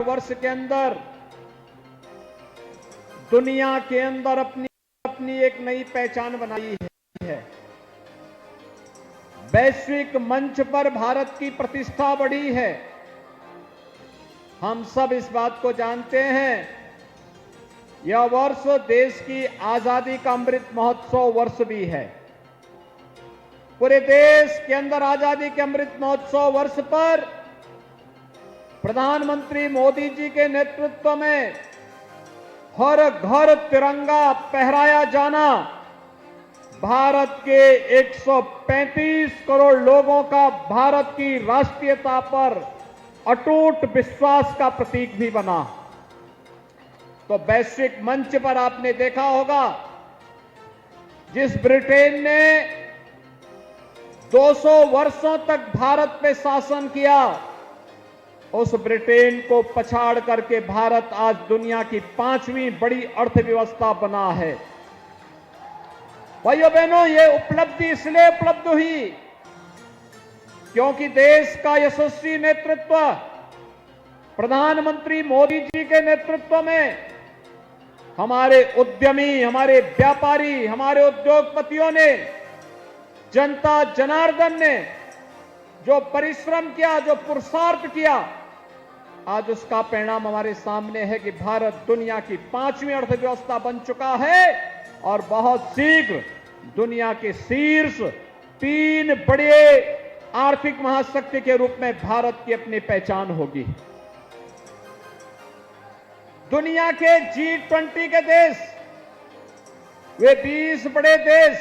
वर्ष के अंदर दुनिया के अंदर अपनी एक नई पहचान बनाई है। वैश्विक मंच पर भारत की प्रतिष्ठा बढ़ी है। हम सब इस बात को जानते हैं। यह वर्ष देश की आजादी का अमृत महोत्सव वर्ष भी है। पूरे देश के अंदर आजादी के अमृत महोत्सव वर्ष पर प्रधानमंत्री मोदी जी के नेतृत्व में हर घर तिरंगा फहराया जाना भारत के 135 करोड़ लोगों का भारत की राष्ट्रीयता पर अटूट विश्वास का प्रतीक भी बना। तो वैश्विक मंच पर आपने देखा होगा, जिस ब्रिटेन ने 200 वर्षों तक भारत पे शासन किया, उस ब्रिटेन को पछाड़ करके भारत आज दुनिया की 5वीं बड़ी अर्थव्यवस्था बना है। भाइयों बहनों, ये उपलब्धि इसलिए उपलब्ध हुई क्योंकि देश का यशस्वी नेतृत्व प्रधानमंत्री मोदी जी के नेतृत्व में हमारे उद्यमी, हमारे व्यापारी, हमारे उद्योगपतियों ने, जनता जनार्दन ने जो परिश्रम किया, जो पुरुषार्थ किया, आज उसका परिणाम हमारे सामने है कि भारत दुनिया की 5वीं अर्थव्यवस्था बन चुका है और बहुत शीघ्र दुनिया के शीर्ष 3 बड़े आर्थिक महाशक्ति के रूप में भारत की अपनी पहचान होगी। दुनिया के G20 के देश, वे 20 बड़े देश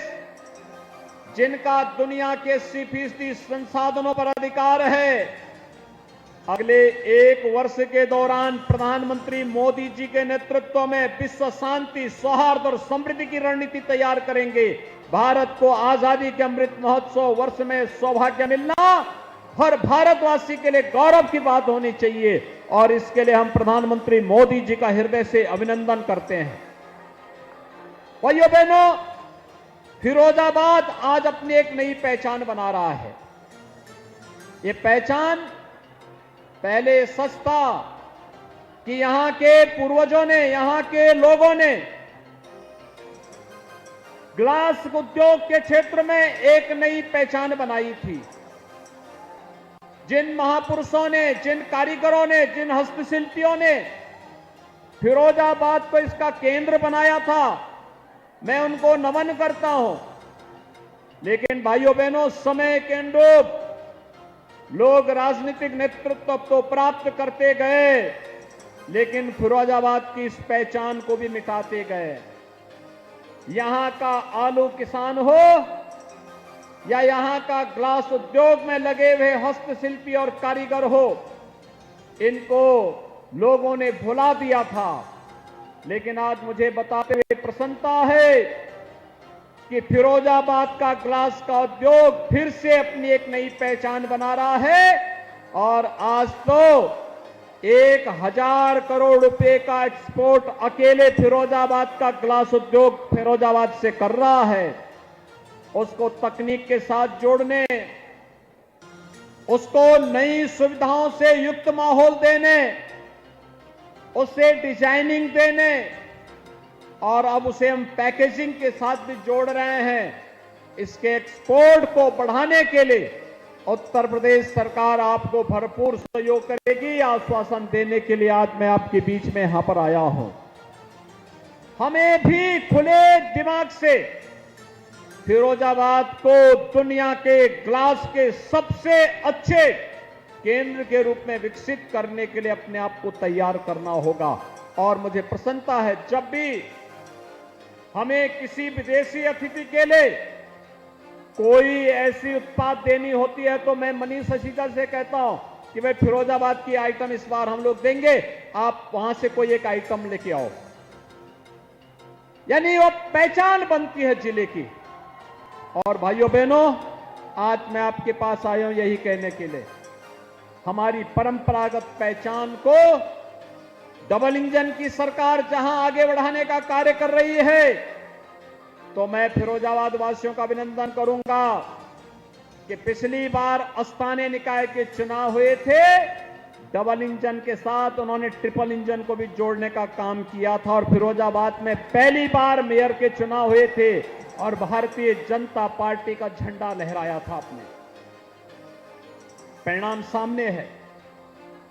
जिनका दुनिया के 80% संसाधनों पर अधिकार है, अगले 1 वर्ष के दौरान प्रधानमंत्री मोदी जी के नेतृत्व में विश्व शांति, सौहार्द और समृद्धि की रणनीति तैयार करेंगे। भारत को आजादी के अमृत महोत्सव वर्ष में सौभाग्य मिलना हर भारतवासी के लिए गौरव की बात होनी चाहिए और इसके लिए हम प्रधानमंत्री मोदी जी का हृदय से अभिनंदन करते हैं। भाइयों बहनों, फिरोजाबाद आज अपनी एक नई पहचान बना रहा है। ये पहचान पहले सच था कि यहां के पूर्वजों ने, यहां के लोगों ने ग्लास उद्योग के क्षेत्र में एक नई पहचान बनाई थी। जिन महापुरुषों ने, जिन कारीगरों ने, जिन हस्तशिल्पियों ने फिरोजाबाद को इसका केंद्र बनाया था, मैं उनको नमन करता हूं। लेकिन भाइयों बहनों, समय के अनुरूप लोग राजनीतिक नेतृत्व तो प्राप्त करते गए, लेकिन फिरोजाबाद की इस पहचान को भी मिटाते गए। यहां का आलू किसान हो या यहां का ग्लास उद्योग में लगे हुए हस्तशिल्पी और कारीगर हो, इनको लोगों ने भुला दिया था। लेकिन आज मुझे बताते हुए प्रसन्नता है कि फिरोजाबाद का ग्लास का उद्योग फिर से अपनी एक नई पहचान बना रहा है और आज तो 1000 करोड़ रुपए का एक्सपोर्ट अकेले फिरोजाबाद का ग्लास उद्योग फिरोजाबाद से कर रहा है। उसको तकनीक के साथ जोड़ने, उसको नई सुविधाओं से युक्त माहौल देने, उसे डिजाइनिंग देने और अब उसे हम पैकेजिंग के साथ भी जोड़ रहे हैं। इसके एक्सपोर्ट को बढ़ाने के लिए उत्तर प्रदेश सरकार आपको भरपूर सहयोग करेगी, आश्वासन देने के लिए आज मैं आपके बीच में यहां पर आया हूं। हमें भी खुले दिमाग से फिरोजाबाद को दुनिया के ग्लास के सबसे अच्छे केंद्र के रूप में विकसित करने के लिए अपने आप को तैयार करना होगा। और मुझे प्रसन्नता है, जब भी हमें किसी विदेशी अतिथि के लिए कोई ऐसी उत्पाद देनी होती है तो मैं मनीष असीजा से कहता हूं कि भाई फिरोजाबाद की आइटम इस बार हम लोग देंगे, आप वहां से कोई एक आइटम लेके आओ। यानी वो पहचान बनती है जिले की। और भाइयों बहनों, आज मैं आपके पास आया हूं यही कहने के लिए, हमारी परंपरागत पहचान को डबल इंजन की सरकार जहां आगे बढ़ाने का कार्य कर रही है, तो मैं फिरोजाबाद वासियों का अभिनंदन करूंगा कि पिछली बार स्थानीय निकाय के चुनाव हुए थे, डबल इंजन के साथ उन्होंने ट्रिपल इंजन को भी जोड़ने का काम किया था और फिरोजाबाद में पहली बार मेयर के चुनाव हुए थे और भारतीय जनता पार्टी का झंडा लहराया था आपने। परिणाम सामने है।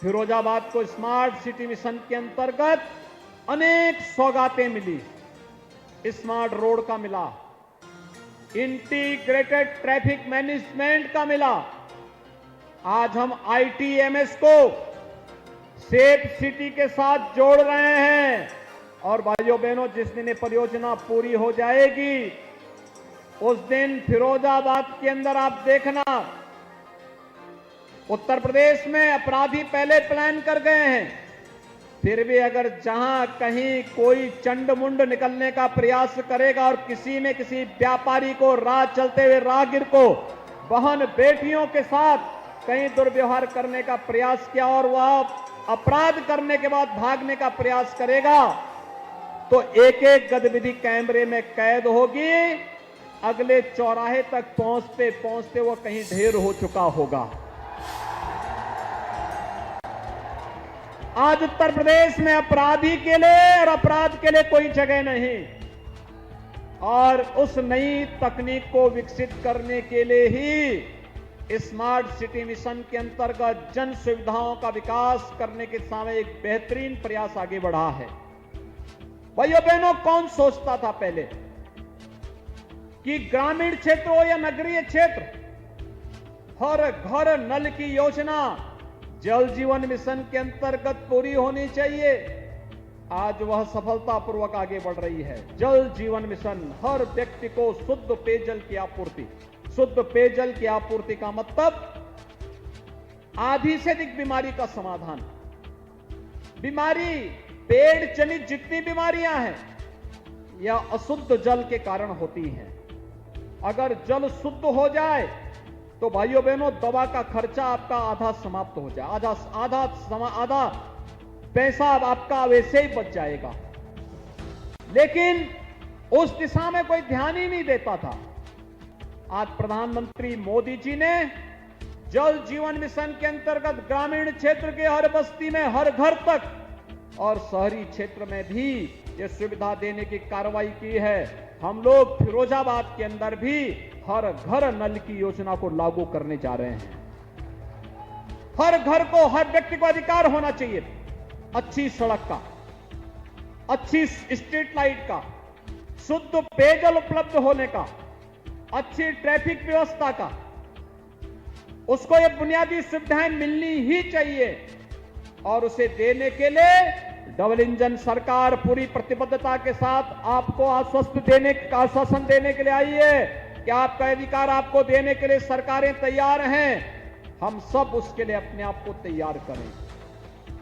फिरोजाबाद को स्मार्ट सिटी मिशन के अंतर्गत अनेक सौगातें मिली। स्मार्ट रोड का मिला, इंटीग्रेटेड ट्रैफिक मैनेजमेंट का मिला। आज हम ITMS को सेफ सिटी के साथ जोड़ रहे हैं और भाइयों बहनों, जिस दिन ये परियोजना पूरी हो जाएगी उस दिन फिरोजाबाद के अंदर आप देखना, उत्तर प्रदेश में अपराधी पहले प्लान कर गए हैं, फिर भी अगर जहां कहीं कोई चंडमुंड निकलने का प्रयास करेगा और किसी ने किसी व्यापारी को, राह चलते हुए राहगीर को, बहन बेटियों के साथ कहीं दुर्व्यवहार करने का प्रयास किया और वह अपराध करने के बाद भागने का प्रयास करेगा तो एक एक गतिविधि कैमरे में कैद होगी। अगले चौराहे तक पहुंचते पहुंचते वो कहीं ढेर हो चुका होगा। आज उत्तर प्रदेश में अपराधी के लिए और अपराध के लिए कोई जगह नहीं और उस नई तकनीक को विकसित करने के लिए ही स्मार्ट सिटी मिशन के अंतर्गत जन सुविधाओं का विकास करने के सामने एक बेहतरीन प्रयास आगे बढ़ा है। भाइयों बहनों, कौन सोचता था पहले कि ग्रामीण क्षेत्र हो या नगरीय क्षेत्र, हर घर नल की योजना जल जीवन मिशन के अंतर्गत पूरी होनी चाहिए। आज वह सफलतापूर्वक आगे बढ़ रही है। जल जीवन मिशन, हर व्यक्ति को शुद्ध पेयजल की आपूर्ति। शुद्ध पेयजल की आपूर्ति का मतलब आधी से अधिक बीमारी का समाधान। बीमारी पेड़ जनित जितनी बीमारियां हैं यह अशुद्ध जल के कारण होती हैं। अगर जल शुद्ध हो जाए तो भाइयों बहनों, दवा का खर्चा आपका आधा समाप्त हो जाए, आधा पैसा आपका वैसे ही बच जाएगा। लेकिन उस दिशा में कोई ध्यान ही नहीं देता था। आज प्रधानमंत्री मोदी जी ने जल जीवन मिशन के अंतर्गत ग्रामीण क्षेत्र के हर बस्ती में, हर घर तक और शहरी क्षेत्र में भी ये सुविधा देने की कार्रवाई की है। हम लोग फिरोजाबाद के अंदर भी हर घर नल की योजना को लागू करने जा रहे हैं। हर घर को, हर व्यक्ति को अधिकार होना चाहिए अच्छी सड़क का, अच्छी स्ट्रीट लाइट का, शुद्ध पेयजल उपलब्ध होने का, अच्छी ट्रैफिक व्यवस्था का। उसको ये बुनियादी सुविधाएं मिलनी ही चाहिए और उसे देने के लिए डबल इंजन सरकार पूरी प्रतिबद्धता के साथ आपको आश्वासन देने के लिए आई है कि आपका अधिकार आपको देने के लिए सरकारें तैयार हैं। हम सब उसके लिए अपने आप को तैयार करें।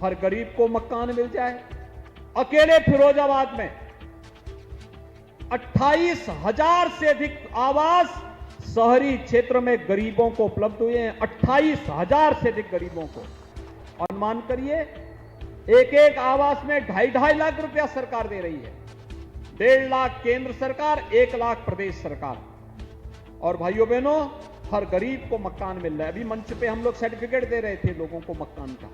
हर गरीब को मकान मिल जाए। अकेले फिरोजाबाद में 28,000 से अधिक आवास शहरी क्षेत्र में गरीबों को उपलब्ध हुए हैं। 28,000 से अधिक गरीबों को। अनुमान करिए, एक एक आवास में 2.5 लाख रुपया सरकार दे रही है। 1.5 लाख केंद्र सरकार, 1 लाख प्रदेश सरकार। और भाइयों बहनों, हर गरीब को मकान मिल रहा है। अभी मंच पे हम लोग सर्टिफिकेट दे रहे थे लोगों को मकान का।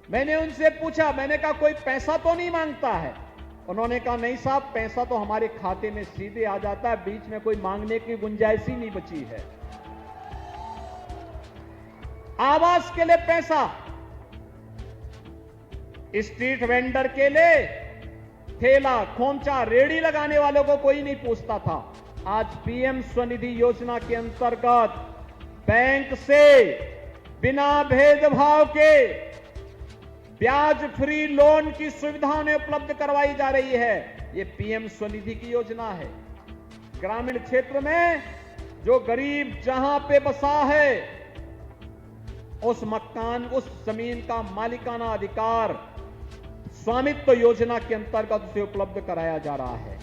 मैंने उनसे पूछा, मैंने कहा कोई पैसा तो नहीं मांगता है? उन्होंने कहा नहीं साहब, पैसा तो हमारे खाते में सीधे आ जाता है, बीच में कोई मांगने की गुंजाइश ही नहीं बची है। आवास के लिए पैसा, स्ट्रीट वेंडर के लिए, ठेला खोमचा रेड़ी लगाने वालों को कोई नहीं पूछता था। आज पीएम स्वनिधि योजना के अंतर्गत बैंक से बिना भेदभाव के ब्याज फ्री लोन की सुविधा उन्हें उपलब्ध करवाई जा रही है। यह पीएम स्वनिधि की योजना है। ग्रामीण क्षेत्र में जो गरीब जहां पे बसा है उस मकान, उस जमीन का मालिकाना अधिकार स्वामित्व योजना के अंतर्गत उसे उपलब्ध कराया जा रहा है।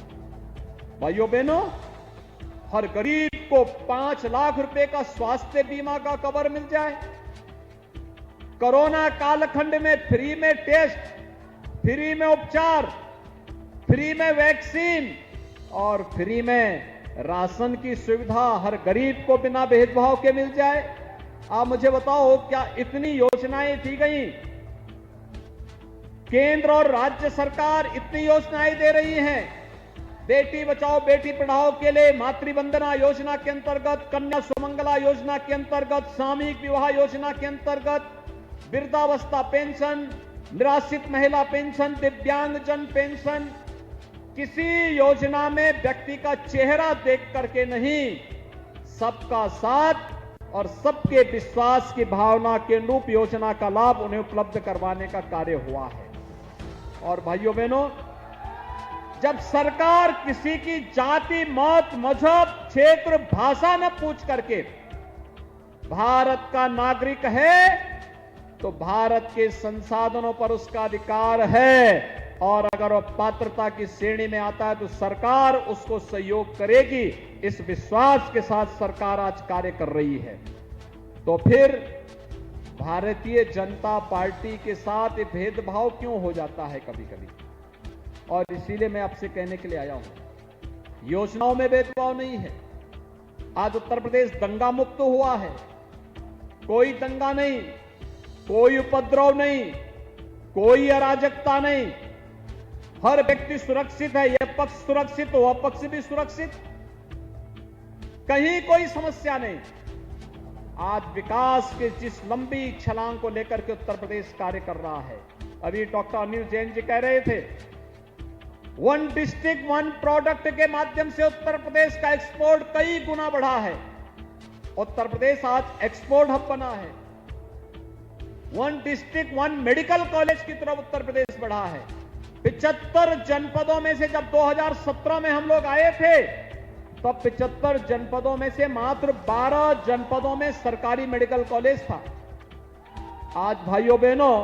भाइयों बहनों, हर गरीब को 5 लाख रुपए का स्वास्थ्य बीमा का कवर मिल जाए। कोरोना कालखंड में फ्री में टेस्ट, फ्री में उपचार, फ्री में वैक्सीन और फ्री में राशन की सुविधा हर गरीब को बिना भेदभाव के मिल जाए। आप मुझे बताओ, क्या इतनी योजनाएं दी गई? केंद्र और राज्य सरकार इतनी योजनाएं दे रही हैं। बेटी बचाओ बेटी पढ़ाओ के लिए मातृवंदना योजना के अंतर्गत, कन्या सुमंगला योजना के अंतर्गत, सामूहिक विवाह योजना के अंतर्गत, वृद्धावस्था पेंशन, निराश्रित महिला पेंशन, दिव्यांगजन पेंशन। किसी योजना में व्यक्ति का चेहरा देख करके नहीं, सबका साथ और सबके विश्वास की भावना के अनुरूप योजना का लाभ उन्हें उपलब्ध करवाने का कार्य हुआ है। और भाइयों बहनों, जब सरकार किसी की जाति, मत, मजहब, क्षेत्र, भाषा न पूछ करके भारत का नागरिक है तो भारत के संसाधनों पर उसका अधिकार है, और अगर वह पात्रता की श्रेणी में आता है तो सरकार उसको सहयोग करेगी। इस विश्वास के साथ सरकार आज कार्य कर रही है। तो फिर भारतीय जनता पार्टी के साथ ये भेदभाव क्यों हो जाता है कभी कभी? और इसीलिए मैं आपसे कहने के लिए आया हूं, योजनाओं में भेदभाव नहीं है। आज उत्तर प्रदेश दंगा मुक्त हुआ है, कोई दंगा नहीं, कोई उपद्रव नहीं, कोई अराजकता नहीं, हर व्यक्ति सुरक्षित है। यह पक्ष सुरक्षित, वह पक्ष भी सुरक्षित, कहीं कोई समस्या नहीं। आज विकास के जिस लंबी छलांग को लेकर के उत्तर प्रदेश कार्य कर रहा है, अभी डॉक्टर अनिल जैन जी कह रहे थे, वन डिस्ट्रिक्ट वन प्रोडक्ट के माध्यम से उत्तर प्रदेश का एक्सपोर्ट कई गुना बढ़ा है। उत्तर प्रदेश आज एक्सपोर्ट हब बना है। One district one medical college की तरफ उत्तर प्रदेश बढ़ा है। 75 जनपदों में से जब 2017 में हम लोग आए थे, तब 75 जनपदों में से मात्र 12 जनपदों में सरकारी मेडिकल कॉलेज था। आज भाइयों बहनों,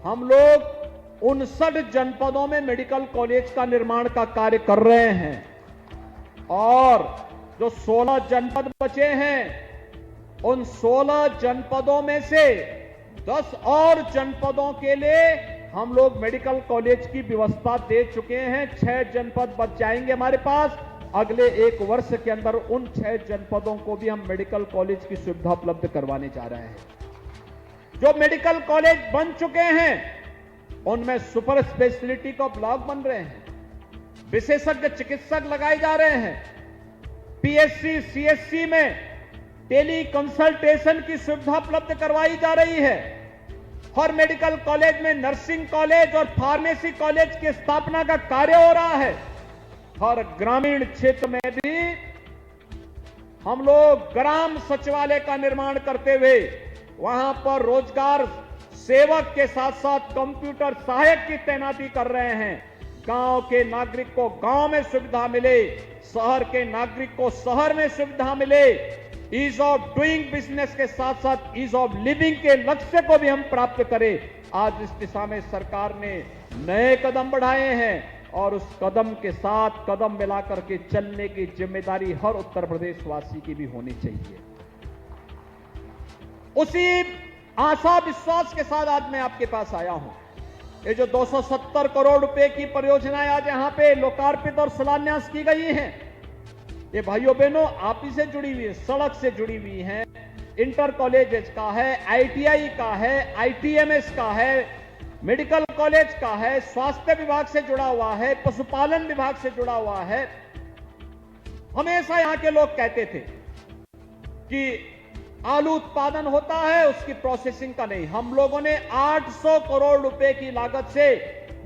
हम लोग 59 जनपदों में मेडिकल कॉलेज का निर्माण का कार्य कर रहे हैं, और जो 16 जनपद बचे हैं, उन 16 जनपदों में से 10 और जनपदों के लिए हम लोग मेडिकल कॉलेज की व्यवस्था दे चुके हैं। 6 जनपद बच जाएंगे हमारे पास। अगले 1 वर्ष के अंदर उन 6 जनपदों को भी हम मेडिकल कॉलेज की सुविधा उपलब्ध करवाने जा रहे हैं। जो मेडिकल कॉलेज बन चुके हैं, उनमें सुपर स्पेशलिटी का ब्लॉक बन रहे हैं, विशेषज्ञ चिकित्सक लगाए जा रहे हैं, पीएचसी, सीएचसी में टेली कंसल्टेशन की सुविधा उपलब्ध करवाई जा रही है। हर मेडिकल कॉलेज में नर्सिंग कॉलेज और फार्मेसी कॉलेज की स्थापना का कार्य हो रहा है। हर ग्रामीण क्षेत्र में भी हम लोग ग्राम सचिवालय का निर्माण करते हुए वहां पर रोजगार सेवक के साथ साथ कंप्यूटर सहायक की तैनाती कर रहे हैं। गांव के नागरिक को गांव में सुविधा मिले, शहर के नागरिक को शहर में सुविधा मिले। ईज ऑफ डूइंग बिजनेस के साथ साथ ईज ऑफ लिविंग के लक्ष्य को भी हम प्राप्त करें। आज इस दिशा में सरकार ने नए कदम बढ़ाए हैं, और उस कदम के साथ कदम मिलाकर के चलने की जिम्मेदारी हर उत्तर प्रदेश वासी की भी होनी चाहिए। उसी आशा विश्वास के साथ आज मैं आपके पास आया हूं। ये जो 270 करोड़ रुपए की परियोजनाएं आज यहां पे लोकार्पित और शिलान्यास की गई हैं, ये भाइयों बहनों आप ही से जुड़ी हुई है, सड़क से जुड़ी हुई है, इंटर कॉलेज का है, आईटीआई का है, आईटीएमएस का है, मेडिकल कॉलेज का है, स्वास्थ्य विभाग से जुड़ा हुआ है, पशुपालन विभाग से जुड़ा हुआ है। हमेशा यहां के लोग कहते थे कि आलू उत्पादन होता है, उसकी प्रोसेसिंग का नहीं। हम लोगों ने 800 करोड़ रुपए की लागत से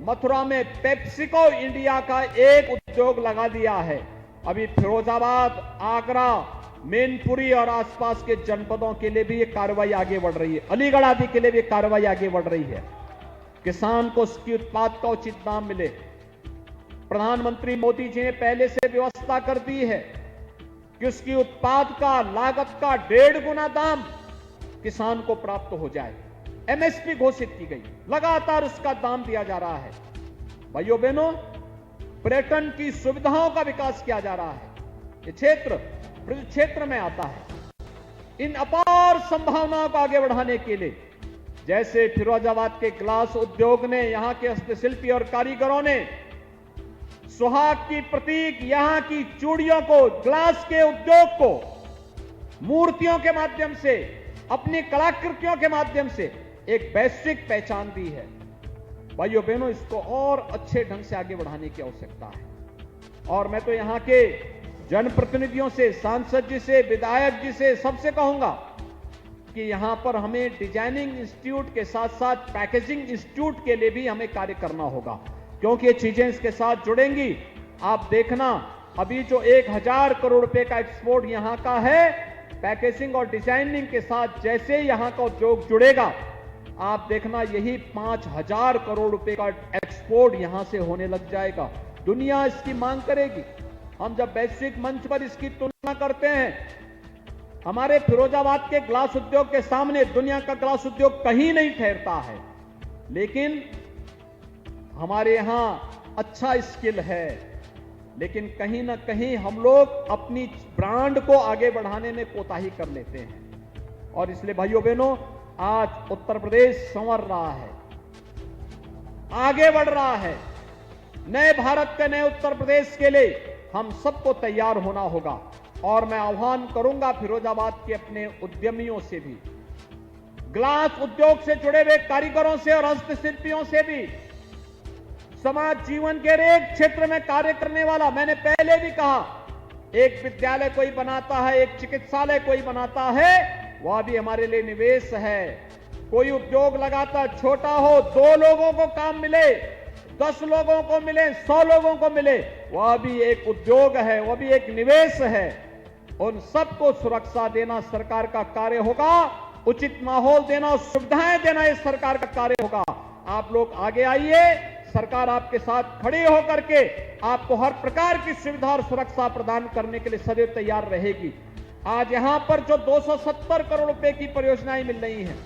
मथुरा में पेप्सिको इंडिया का एक उद्योग लगा दिया है। अभी फिरोजाबाद, आगरा, मैनपुरी और आसपास के जनपदों के लिए भी ये कार्रवाई आगे बढ़ रही है। अलीगढ़ आदि के लिए भी कार्रवाई आगे बढ़ रही है। किसान को उसकी उत्पाद का उचित दाम मिले। प्रधानमंत्री मोदी जी ने पहले से व्यवस्था कर दी है कि उसकी उत्पाद का लागत का 1.5 गुना दाम किसान को प्राप्त हो जाए। एमएसपी घोषित की गई, लगातार उसका दाम दिया जा रहा है। भाइयों बहनों, पर्यटन की सुविधाओं का विकास किया जा रहा है। ये क्षेत्र में आता है। इन अपार संभावनाओं को आगे बढ़ाने के लिए, जैसे फिरोजाबाद के ग्लास उद्योग ने, यहां के हस्तशिल्पी और कारीगरों ने सुहाग की प्रतीक यहां की चूड़ियों को, ग्लास के उद्योग को मूर्तियों के माध्यम से अपनी कलाकृतियों के माध्यम से एक वैश्विक पहचान दी है। भाइयों बहनों, इसको और अच्छे ढंग से आगे बढ़ाने की आवश्यकता है। और मैं तो यहां के जनप्रतिनिधियों से, सांसद जी से, विधायक जी से, सबसे कहूंगा कि यहां पर हमें डिजाइनिंग इंस्टीट्यूट के साथ साथ पैकेजिंग इंस्टीट्यूट के लिए भी हमें कार्य करना होगा, क्योंकि ये चीजें इसके साथ जुड़ेंगी। आप देखना, अभी जो 1000 करोड़ रुपए का एक्सपोर्ट यहां का है, पैकेजिंग और डिजाइनिंग के साथ जैसे यहां का उद्योग जुड़ेगा, आप देखना यही 5000 करोड़ रुपए का एक्सपोर्ट यहां से होने लग जाएगा। दुनिया इसकी मांग करेगी। हम जब वैश्विक मंच पर इसकी तुलना करते हैं, हमारे फिरोजाबाद के ग्लास उद्योग के सामने दुनिया का ग्लास उद्योग कहीं नहीं ठहरता है। लेकिन हमारे यहां अच्छा स्किल है, लेकिन कहीं ना कहीं हम लोग अपनी ब्रांड को आगे बढ़ाने में कोताही कर लेते हैं। और इसलिए भाइयों बहनों, आज उत्तर प्रदेश संवर रहा है, आगे बढ़ रहा है। नए भारत के नए उत्तर प्रदेश के लिए हम सबको तैयार होना होगा। और मैं आह्वान करूंगा फिरोजाबाद के अपने उद्यमियों से भी, ग्लास उद्योग से जुड़े हुए कारीगरों से और हस्तशिल्पियों से भी, समाज जीवन के एक क्षेत्र में कार्य करने वाला, मैंने पहले भी कहा, एक विद्यालय कोई बनाता है, एक चिकित्सालय कोई बनाता है, वह भी हमारे लिए निवेश है। कोई उद्योग लगाता, छोटा हो, 2 लोगों को काम मिले, 10 लोगों को मिले, 100 लोगों को मिले, वह भी एक उद्योग है, वह भी एक निवेश है। उन सबको सुरक्षा देना सरकार का कार्य होगा, उचित माहौल देना, सुविधाएं देना ये सरकार का कार्य होगा। आप लोग आगे आइए, सरकार आपके साथ खड़ी होकर के आपको हर प्रकार की सुविधा और सुरक्षा प्रदान करने के लिए सदैव तैयार रहेगी। आज यहां पर जो 270 करोड़ रुपए की परियोजनाएं मिल रही हैं,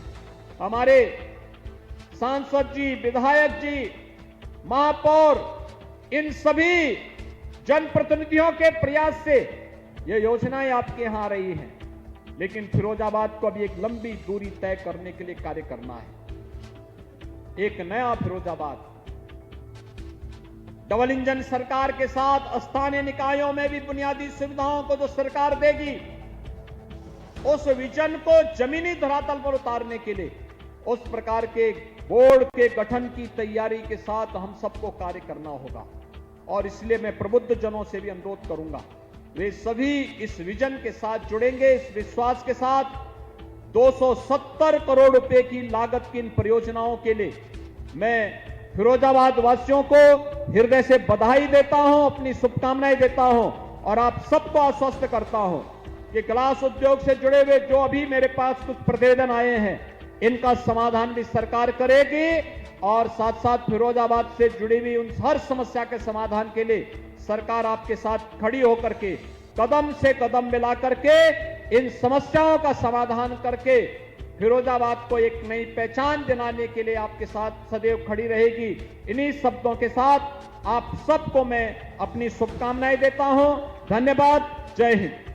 हमारे सांसद जी, विधायक जी, महापौर, इन सभी जनप्रतिनिधियों के प्रयास से ये योजनाएं आपके यहां आ रही हैं। लेकिन फिरोजाबाद को अभी एक लंबी दूरी तय करने के लिए कार्य करना है। एक नया फिरोजाबाद, डबल इंजन सरकार के साथ स्थानीय निकायों में भी बुनियादी सुविधाओं को जो सरकार देगी, उस विजन को जमीनी धरातल पर उतारने के लिए उस प्रकार के बोर्ड के गठन की तैयारी के साथ हम सबको कार्य करना होगा। और इसलिए मैं प्रबुद्ध जनों से भी अनुरोध करूंगा, वे सभी इस विजन के साथ जुड़ेंगे, इस विश्वास के साथ। 270 करोड़ रुपए की लागत की इन परियोजनाओं के लिए मैं फिरोजाबाद वासियों को हृदय से बधाई देता हूं, अपनी शुभकामनाएं देता हूं और आप सबको आश्वस्त करता हूं कि ग्लास उद्योग से जुड़े हुए जो अभी मेरे पास कुछ प्रतिवेदन आए हैं, इनका समाधान भी सरकार करेगी। और साथ साथ फिरोजाबाद से जुड़ी हुई उन हर समस्या के समाधान के लिए सरकार आपके साथ खड़ी होकर के कदम से कदम मिला करके इन समस्याओं का समाधान करके फिरोजाबाद को एक नई पहचान दिलाने के लिए आपके साथ सदैव खड़ी रहेगी। इन्हीं शब्दों के साथ आप सबको मैं अपनी शुभकामनाएं देता हूं। धन्यवाद। जय हिंद।